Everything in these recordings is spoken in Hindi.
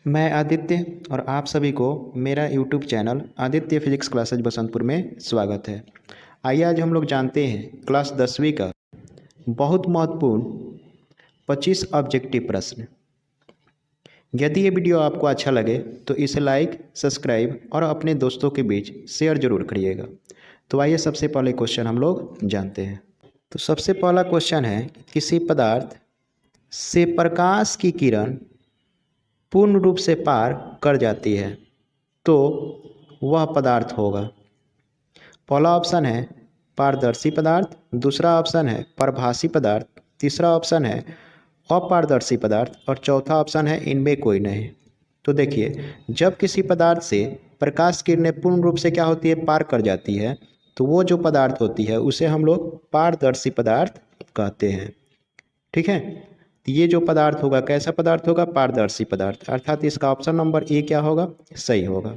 मैं आदित्य और आप सभी को मेरा YouTube channel Aditya physics classes Basantpur में स्वागत है। आइए आज हम लोग जानते हैं क्लास 10वीं का बहुत महत्वपूर्ण 25 ऑब्जेक्टिव प्रश्न। यदि ये वीडियो आपको अच्छा लगे तो इसे लाइक, सब्सक्राइब और अपने दोस्तों के बीच शेयर जरूर करिएगा। तो आइए सबसे पहले क्वेश्चन हम लोग जानते हैं। तो सबसे पहला क्वेश्चन है, किसी पदार्थ से प्रकाश की किरण पूर्ण रूप से पार कर जाती है तो वह पदार्थ होगा। पहला ऑप्शन है पारदर्शी पदार्थ, दूसरा ऑप्शन है परभासी पदार्थ, तीसरा ऑप्शन है अपारदर्शी पदार्थ और चौथा ऑप्शन है इनमें कोई नहीं। तो देखिए, जब किसी पदार्थ से प्रकाश किरणें पूर्ण रूप से क्या होती है, पार कर जाती है, तो वो जो पदार्थ होती है उसे हम लोग पारदर्शी पदार्थ कहते हैं। ठीक है, ये जो पदार्थ होगा कैसा पदार्थ होगा, पारदर्शी पदार्थ, अर्थात इसका ऑप्शन नंबर ए क्या होगा, सही होगा।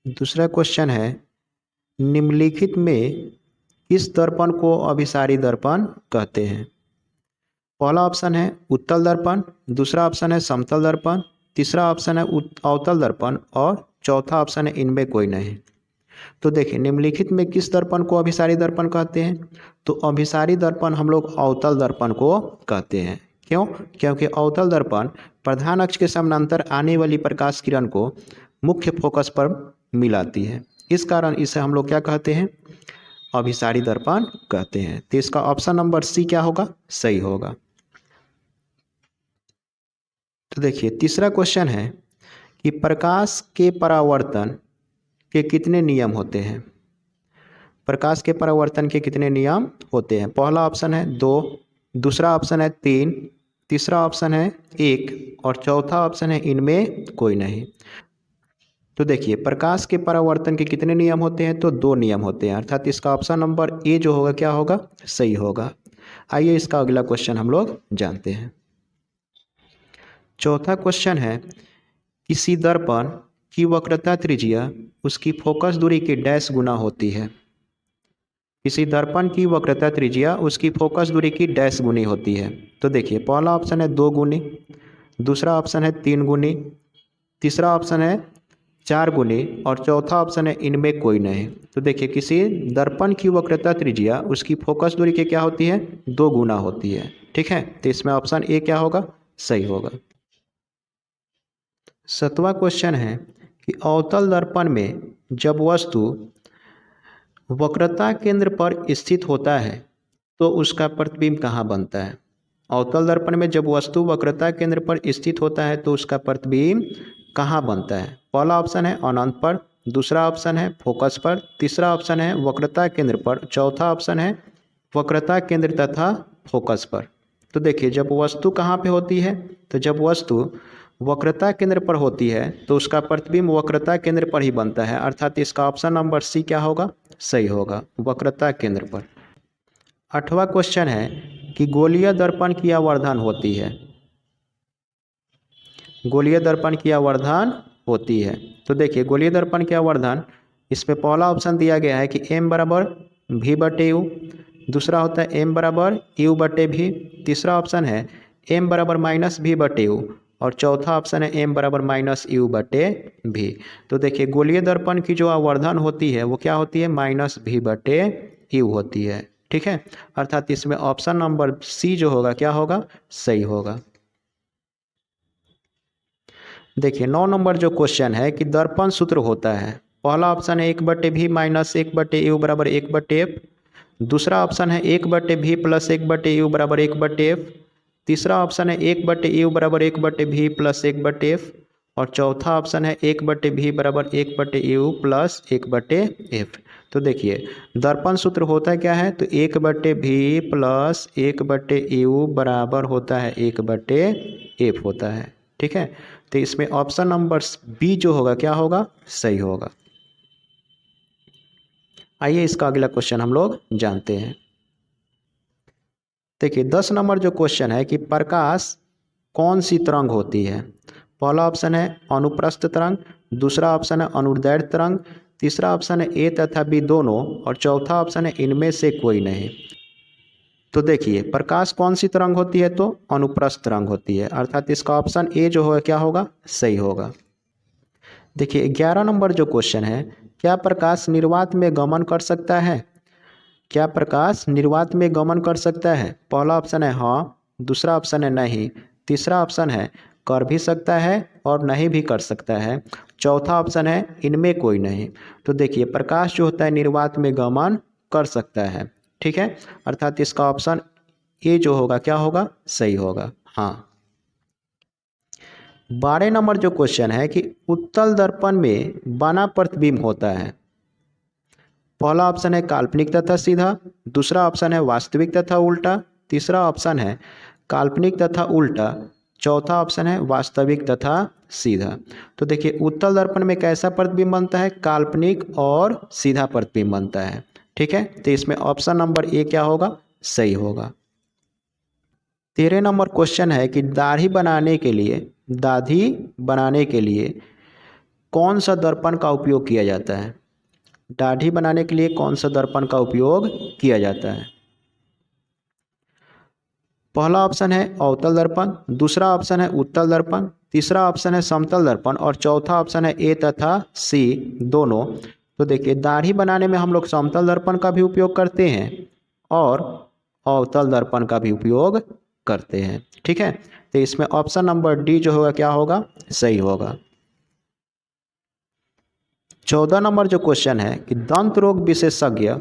दूसरा क्वेश्चन है, निम्नलिखित में किस दर्पण को अभिसारी दर्पण कहते हैं। पहला ऑप्शन है उत्तल दर्पण, दूसरा ऑप्शन है समतल दर्पण, तीसरा ऑप्शन है अवतल दर्पण और चौथा ऑप्शन है इनमें कोई नहीं। तो देखिए, निम्नलिखित में किस दर्पण को अभिसारी दर्पण कहते हैं, तो अभिसारी दर्पण हम लोग अवतल दर्पण को कहते हैं। क्यों? क्योंकि अवतल दर्पण प्रधान अक्ष के समानांतर आने वाली प्रकाश किरण को मुख्य फोकस पर मिलाती है, इस कारण इसे हम लोग क्या कहते हैं, अभिसारी दर्पण कहते हैं। तो इसका ऑप्शन नंबर सी क्या होगा, सही होगा। तो देखिए, तीसरा क्वेश्चन है कि प्रकाश के परावर्तन के कितने नियम होते हैं। प्रकाश के परावर्तन के कितने नियम होते हैं। पहला ऑप्शन है 2, दूसरा ऑप्शन है 3, तीसरा ऑप्शन है 1 और चौथा ऑप्शन है इनमें कोई नहीं। तो देखिए, प्रकाश के परावर्तन के कितने नियम होते हैं, तो 2 नियम होते हैं, अर्थात इसका ऑप्शन नंबर ए जो होगा क्या होगा, सही होगा। आइए इसका अगला क्वेश्चन हम लोग जानते हैं। चौथा क्वेश्चन है, किसी दर्पण की वक्रता त्रिज्या उसकी फोकस दूरी की डैश गुना होती है। किसी दर्पण की वक्रता त्रिज्या उसकी फोकस दूरी की डैश गुनी होती है। तो देखिए, पहला ऑप्शन है 2 गुनी, दूसरा ऑप्शन है 3 गुनी, तीसरा ऑप्शन है 4 गुनी और चौथा ऑप्शन है इनमें कोई नहीं। तो देखिए, किसी दर्पण की वक्रता त्रिज्या उसकी फोकस दूरी की क्या होती है, 2 गुना होती है। ठीक है, तो इसमें ऑप्शन ए क्या होगा, सही होगा। 7वां क्वेश्चन है कि अवतल दर्पण में जब वस्तु वक्रता केंद्र पर स्थित होता है तो उसका प्रतिबिंब कहाँ बनता है। अवतल दर्पण में जब वस्तु वक्रता केंद्र पर स्थित होता है तो उसका प्रतिबिंब कहाँ बनता है। पहला ऑप्शन है अनंत पर, दूसरा ऑप्शन है फोकस पर, तीसरा ऑप्शन है वक्रता केंद्र पर, चौथा ऑप्शन है वक्रता केंद्र तथा फोकस पर। तो देखिए, जब वस्तु कहाँ पे होती है, तो जब वस्तु वक्रता केंद्र पर होती है तो उसका प्रतिबिंब वक्रता केंद्र पर ही बनता है, अर्थात इसका ऑप्शन नंबर सी क्या होगा, सही होगा, वक्रता केंद्र पर। 8वां क्वेश्चन है कि गोलीय दर्पण की आवर्धन होती है। गोलीय दर्पण की आवर्धन होती है। तो देखिए, गोलीय दर्पण की आवर्धन, इसमें पहला ऑप्शन दिया गया है कि m बराबर v बटे यू, दूसरा होता है m बराबर u बटे v, तीसरा ऑप्शन है m बराबर माइनस v बटे यू और चौथा ऑप्शन है m बराबर माइनस यू बटे v। तो देखिए, गोलीय दर्पण की जो आवर्धन होती है वो क्या होती है, माइनस v बटे यू होती है। ठीक है, अर्थात इसमें ऑप्शन नंबर सी जो होगा क्या होगा, सही होगा। देखिए, 9 नंबर जो क्वेश्चन है कि दर्पण सूत्र होता है। पहला ऑप्शन है 1 बटे v माइनस 1 बटे यू बराबर 1 बटे f, दूसरा ऑप्शन है 1 बटे v प्लस 1 बटे यू बराबर 1 बटे f, तीसरा ऑप्शन है 1 बटे यू बराबर 1 बटे v प्लस 1 बटे f और चौथा ऑप्शन है 1 बटे v बराबर 1 बटे यू प्लस 1 बटे f। तो देखिए, दर्पण सूत्र होता है क्या है, तो 1 बटे v प्लस 1 बटे यू बराबर होता है 1 बटे f होता है। ठीक है, तो इसमें ऑप्शन नंबर बी जो होगा क्या होगा, सही होगा। आइए इसका अगला क्वेश्चन हम लोग जानते हैं। देखिए, 10 नंबर जो क्वेश्चन है कि प्रकाश कौन सी तरंग होती है। पहला ऑप्शन है अनुप्रस्थ तरंग, दूसरा ऑप्शन है अनुदैर्ध्य तरंग, तीसरा ऑप्शन है ए तथा बी दोनों और चौथा ऑप्शन है इनमें से कोई नहीं। तो देखिए प्रकाश कौन सी तरंग होती है, तो अनुप्रस्थ तरंग होती है, अर्थात इसका ऑप्शन ए जो होगा क्या होगा, सही होगा। देखिए 11 नंबर जो क्वेश्चन है, क्या प्रकाश निर्वात में गमन कर सकता है? क्या प्रकाश निर्वात में गमन कर सकता है? पहला ऑप्शन है हाँ, दूसरा ऑप्शन है नहीं, तीसरा ऑप्शन है कर भी सकता है और नहीं भी कर सकता है, चौथा ऑप्शन है इनमें कोई नहीं। तो देखिए प्रकाश जो होता है निर्वात में गमन कर सकता है, ठीक है, अर्थात इसका ऑप्शन ए जो होगा क्या होगा, सही होगा। हाँ 12 नंबर जो क्वेश्चन है कि उत्तल दर्पण में बना प्रतिबिंब होता है। पहला ऑप्शन है काल्पनिक तथा सीधा, दूसरा ऑप्शन है वास्तविक तथा उल्टा, तीसरा ऑप्शन है काल्पनिक तथा उल्टा, चौथा ऑप्शन है वास्तविक तथा सीधा। तो देखिए उत्तल दर्पण में कैसा प्रतिबिंब बनता है, काल्पनिक और सीधा प्रतिबिंब बनता है, ठीक है, तो इसमें ऑप्शन नंबर ए क्या होगा, सही होगा। 13 नंबर क्वेश्चन है कि दाढ़ी बनाने के लिए कौन सा दर्पण का उपयोग किया जाता है? दाढ़ी बनाने के लिए कौन सा दर्पण का उपयोग किया जाता है? पहला ऑप्शन है अवतल दर्पण, दूसरा ऑप्शन है उत्तल दर्पण, तीसरा ऑप्शन है समतल दर्पण और चौथा ऑप्शन है ए तथा सी दोनों। तो देखिए दाढ़ी बनाने में हम लोग समतल दर्पण का भी उपयोग करते हैं और अवतल दर्पण का भी उपयोग करते हैं, ठीक है, तो इसमें ऑप्शन नंबर डी जो होगा क्या होगा, सही होगा। 14 नंबर जो क्वेश्चन है कि दंत रोग विशेषज्ञ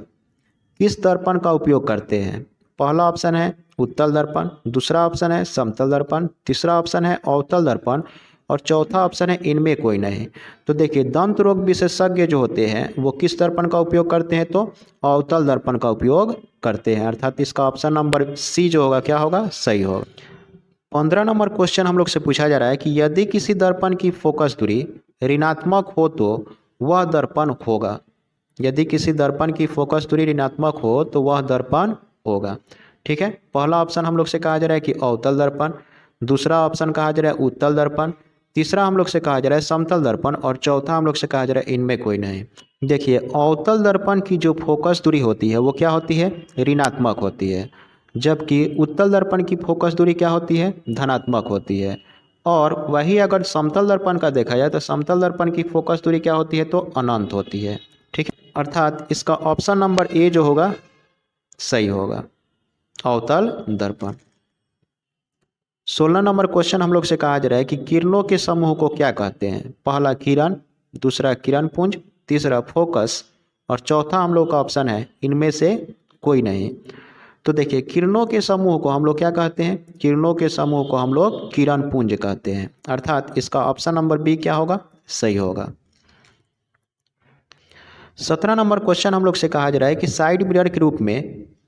किस दर्पण का उपयोग करते हैं? पहला ऑप्शन है उत्तल दर्पण, दूसरा ऑप्शन है समतल दर्पण, तीसरा ऑप्शन है अवतल दर्पण और चौथा ऑप्शन है इनमें कोई नहीं। तो देखिए दंत रोग विशेषज्ञ जो होते हैं वो किस दर्पण का उपयोग करते हैं, तो अवतल दर्पण का उपयोग करते हैं, अर्थात इसका ऑप्शन नंबर सी जो होगा क्या होगा, सही होगा। 15 नंबर क्वेश्चन हम लोग से पूछा जा रहा है कि यदि किसी दर्पण की फोकस दूरी ऋणात्मक हो तो वह दर्पण होगा। यदि किसी दर्पण की फोकस दूरी ऋणात्मक हो तो वह दर्पण होगा, ठीक है, पहला ऑप्शन हम लोग से कहा जा रहा है कि अवतल दर्पण, दूसरा ऑप्शन कहा जा रहा है उत्तल दर्पण, तीसरा हम लोग से कहा जा रहा है समतल दर्पण और चौथा हम लोग से कहा जा रहा है इनमें कोई नहीं। देखिए अवतल दर्पण की जो फोकस दूरी होती है वो क्या होती है, ऋणात्मक होती है, जबकि उत्तल दर्पण की फोकस दूरी क्या होती है, धनात्मक होती है। और वही अगर समतल दर्पण का देखा जाए तो समतल दर्पण की फोकस दूरी क्या होती है, तो अनंत होती है, ठीक है, अर्थात इसका ऑप्शन नंबर ए जो होगा सही होगा, अवतल दर्पण। 16 नंबर क्वेश्चन हम लोग से कहा जा रहा है कि किरणों के समूह को क्या कहते हैं? पहला किरण, दूसरा किरण पुंज, तीसरा फोकस और चौथा हम लोग का ऑप्शन है इनमें से कोई नहीं। तो देखिए किरणों के समूह को हम लोग क्या कहते हैं, किरणों के समूह को हम लोग किरण पुंज कहते हैं, अर्थात इसका ऑप्शन नंबर बी क्या होगा, सही होगा। 17 नंबर क्वेश्चन हम लोग से कहा जा रहा है कि साइड मिरर के रूप में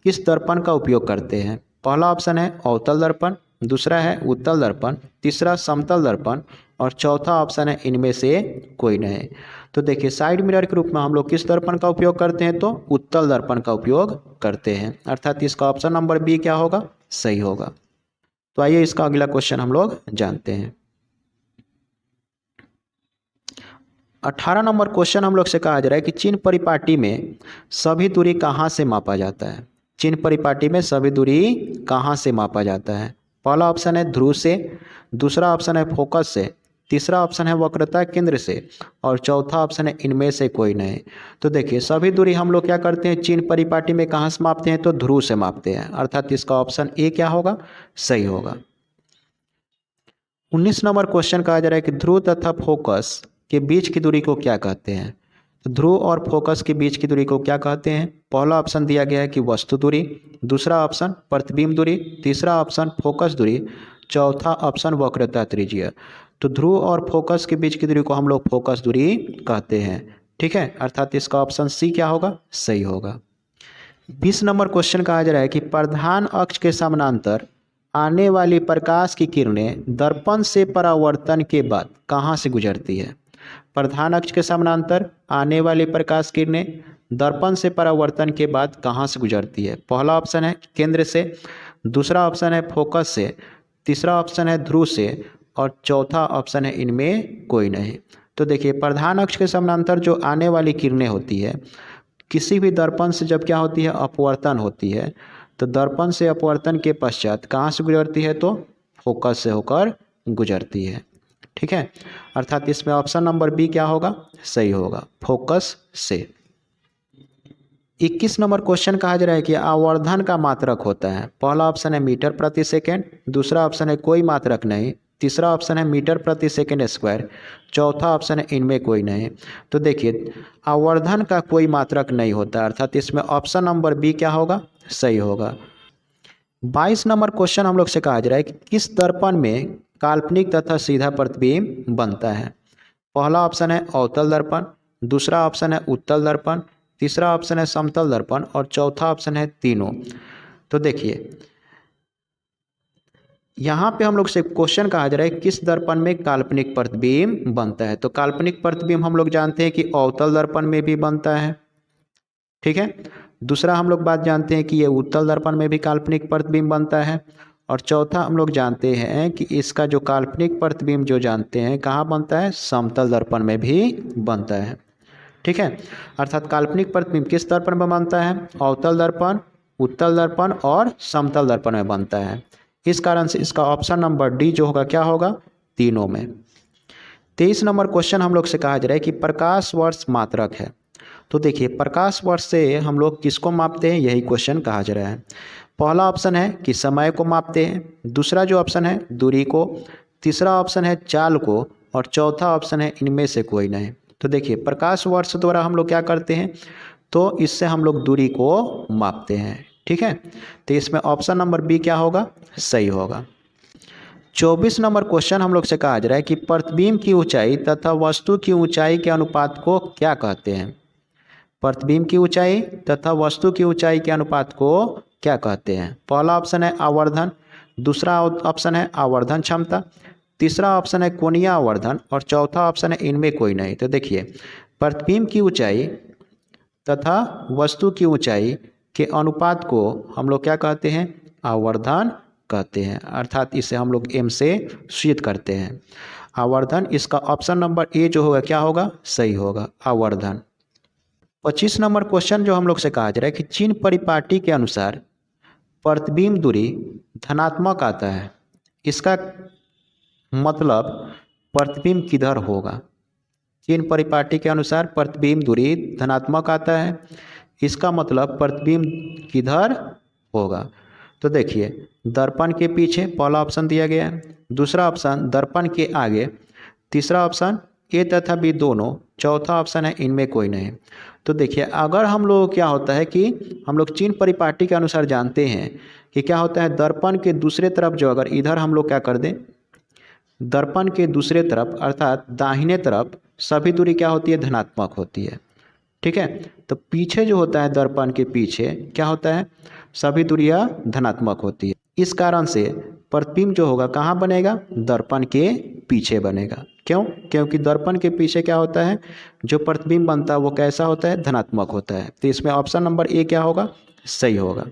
किस दर्पण का उपयोग करते हैं? पहला ऑप्शन है अवतल दर्पण, दूसरा है उत्तल दर्पण, तीसरा समतल दर्पण और चौथा ऑप्शन है इनमें से कोई नहीं। तो देखिए साइड मिरर के रूप में हम लोग किस दर्पण का उपयोग करते हैं, तो उत्तल दर्पण का उपयोग करते हैं, अर्थात इसका ऑप्शन नंबर बी क्या होगा, सही होगा। तो आइए इसका अगला क्वेश्चन हम लोग जानते हैं। 18 नंबर क्वेश्चन हम लोग से कहा जा रहा है कि चिन्ह परिपाटी में सभी दूरी कहाँ से मापा जाता है? चिन्ह परिपाटी में सभी दूरी कहाँ से मापा जाता है? पहला ऑप्शन है ध्रुव से, दूसरा ऑप्शन है फोकस से, तीसरा ऑप्शन है वक्रता केंद्र से और चौथा ऑप्शन है इनमें से कोई नहीं। तो देखिए सभी दूरी हम लोग क्या करते हैं, चिन्ह परिपाटी में कहाँ से मापते हैं, तो ध्रुव से मापते हैं, अर्थात इसका ऑप्शन ए क्या होगा, सही होगा। 19 नंबर क्वेश्चन कहा जा रहा है कि ध्रुव तथा फोकस के बीच की दूरी को क्या कहते हैं? तो ध्रुव और फोकस के बीच की दूरी को क्या कहते हैं? पहला ऑप्शन दिया गया है कि वस्तु दूरी, दूसरा ऑप्शन प्रतिबिंब दूरी, तीसरा ऑप्शन फोकस दूरी, चौथा ऑप्शन वक्रता त्रिज्या। तो ध्रुव और फोकस के बीच की दूरी को हम लोग फोकस दूरी कहते हैं, ठीक है, अर्थात इसका ऑप्शन सी क्या होगा, सही होगा। 20 नंबर क्वेश्चन कहा जा रहा है कि प्रधान अक्ष के समानांतर आने वाली प्रकाश की किरणें दर्पण से परावर्तन के बाद कहाँ से गुजरती है? प्रधान अक्ष के समानांतर आने वाली प्रकाश किरणें दर्पण से परावर्तन के बाद कहाँ से गुजरती है? पहला ऑप्शन है केंद्र से, दूसरा ऑप्शन है फोकस से, तीसरा ऑप्शन है ध्रुव से और चौथा ऑप्शन है इनमें कोई नहीं। तो देखिए प्रधान अक्ष के समानांतर जो आने वाली किरणें होती है किसी भी दर्पण से जब क्या होती है, अपवर्तन होती है, तो दर्पण से अपवर्तन के पश्चात कहाँ से गुजरती है, तो फोकस से होकर गुजरती है। ठीक है, अर्थात इसमें ऑप्शन नंबर बी क्या होगा, सही होगा, फोकस से। 21 नंबर क्वेश्चन कहा जा रहा है कि आवर्धन का मात्रक होता है। पहला ऑप्शन है मीटर प्रति सेकेंड, दूसरा ऑप्शन है कोई मात्रक नहीं, तीसरा ऑप्शन है मीटर प्रति सेकेंड स्क्वायर, चौथा ऑप्शन है इनमें कोई नहीं। तो देखिए आवर्धन का कोई मात्रक नहीं होता, अर्थात इसमें ऑप्शन नंबर बी क्या होगा, सही होगा। 22 नंबर क्वेश्चन हम लोग से कहा जा रहा है कि किस दर्पण में काल्पनिक तथा सीधा प्रतिबिंब बनता है। पहला ऑप्शन है अवतल दर्पण, दूसरा ऑप्शन है उत्तल दर्पण, तीसरा ऑप्शन है समतल दर्पण और चौथा ऑप्शन है तीनों। तो देखिए यहाँ पे हम लोग से क्वेश्चन कहा जा रहा है किस दर्पण में काल्पनिक प्रतिबिंब बनता है। तो काल्पनिक प्रतिबिंब हम लोग जानते हैं कि अवतल दर्पण में भी बनता है। ठीक है, दूसरा हम लोग बात जानते हैं कि ये उत्तल दर्पण में भी काल्पनिक प्रतिबिंब बनता है, और चौथा हम लोग जानते हैं कि इसका जो काल्पनिक प्रतिबिंब जो जानते हैं कहाँ बनता है, समतल दर्पण में भी बनता है। ठीक है, अर्थात काल्पनिक प्रतिबिंब किस दर्पण में बनता है, अवतल दर्पण, उत्तल दर्पण और समतल दर्पण में बनता है। इस कारण से इसका ऑप्शन नंबर डी जो होगा क्या होगा, तीनों में। 23 नंबर क्वेश्चन हम लोग से कहा जा रहा है कि प्रकाश वर्ष मात्रक है। तो देखिए प्रकाश वर्ष से हम लोग किसको मापते हैं, यही क्वेश्चन कहा जा रहा है। पहला ऑप्शन है कि समय को मापते हैं, दूसरा जो ऑप्शन है दूरी को, तीसरा ऑप्शन है चाल को और चौथा ऑप्शन है इनमें से कोई नहीं। तो देखिए प्रकाश वर्ष द्वारा हम लोग क्या करते हैं, तो इससे हम लोग दूरी को मापते हैं। ठीक है, तो इसमें ऑप्शन नंबर बी क्या होगा, सही होगा। 24 नंबर क्वेश्चन हम लोग से कहा जा रहा है कि प्रतिबिंब की ऊंचाई तथा वस्तु की ऊंचाई के अनुपात को क्या कहते हैं। प्रतिबिंब की ऊंचाई तथा वस्तु की ऊंचाई के अनुपात को क्या कहते हैं। पहला ऑप्शन है आवर्धन, दूसरा ऑप्शन है आवर्धन क्षमता, तीसरा ऑप्शन है कोणीय आवर्धन और चौथा ऑप्शन है इनमें कोई नहीं। तो देखिए प्रतिबिंब की ऊंचाई तथा वस्तु की ऊंचाई के अनुपात को हम लोग क्या कहते हैं, आवर्धन कहते हैं, अर्थात इसे हम लोग एम से सूचित करते हैं, आवर्धन। इसका ऑप्शन नंबर ए जो होगा क्या होगा, सही होगा, आवर्धन। 25 नंबर क्वेश्चन जो हम लोग से कहा जा रहा है कि चिन्ह परिपाटी के अनुसार प्रतिबिंब दूरी धनात्मक आता है, इसका मतलब प्रतिबिंब किधर होगा। चिन्ह परिपाटी के अनुसार प्रतिबिंब दूरी धनात्मक आता है, इसका मतलब प्रतिबिंब किधर होगा। तो देखिए दर्पण के पीछे पहला ऑप्शन दिया गया है, दूसरा ऑप्शन दर्पण के आगे, तीसरा ऑप्शन ए तथा बी दोनों, चौथा ऑप्शन है इनमें कोई नहीं। तो देखिए अगर हम लोग क्या होता है कि हम लोग चिन्ह परिपाटी के अनुसार जानते हैं कि क्या होता है, दर्पण के दूसरे तरफ जो अगर इधर हम लोग क्या कर दें, दर्पण के दूसरे तरफ अर्थात दाहिने तरफ सभी दूरी क्या होती है, धनात्मक होती है। ठीक है, तो पीछे जो होता है दर्पण के पीछे क्या होता है, सभी दूरियां धनात्मक होती है। इस कारण से प्रतिबिंब जो होगा कहाँ बनेगा, दर्पण के पीछे बनेगा। क्यों, क्योंकि दर्पण के पीछे क्या होता है, जो प्रतिबिंब बनता है वो कैसा होता है, धनात्मक होता है। तो इसमें ऑप्शन नंबर ए क्या होगा, सही होगा।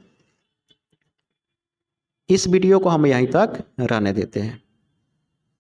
इस वीडियो को हम यहीं तक रहने देते हैं।